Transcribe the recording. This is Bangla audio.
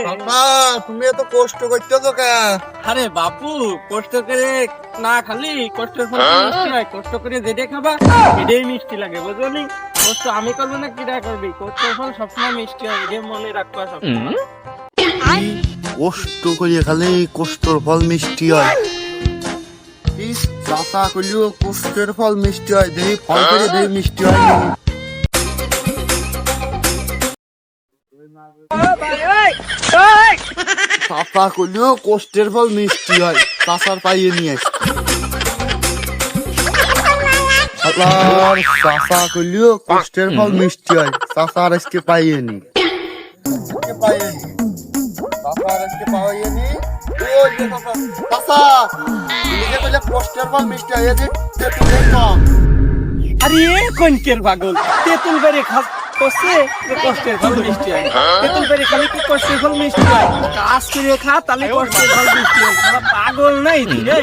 বাবা তুমি এত কষ্ট করতেছো কে? আরে বাপু, কষ্ট করে না খালি কষ্টের ফল মিষ্টি হয়। কষ্ট করে যেটা খাবা এটাই মিষ্টি লাগে, বুঝলি? কষ্ট আমি করবো না, কিরা করবি? কষ্টের ফল সবসময় মিষ্টি হয়, এটা মনে রাখবা সবসময়। কষ্ট করিয়ে খালি কষ্টর ফল মিষ্টি হয়। চাষা করলেও কষ্টের ফল মিষ্টি হয়, দেখি ফল করে দেখি মিষ্টি হয় না। চাষা করলেও কষ্টের ফল মিষ্টি হয়, চাষার পাইয়ে নিয়ে আসি। চাষা করলেও কষ্টের ফল মিষ্টি হয়, চাষার আজকে পাইয়ে নি। কষ্টের ফল মিষ্টি হয়, আরে কোনকের পাগল, তেঁতুল বেরি খাস করছে যে কষ্টের ফল মিষ্টি হয়। তেঁতুল বেরি খালি কি কষ্টের ফল মিষ্টি হয়? কাজ করে খা, তাহলে কষ্টের ফল মিষ্টি হয়। পাগল নাই তুই রে।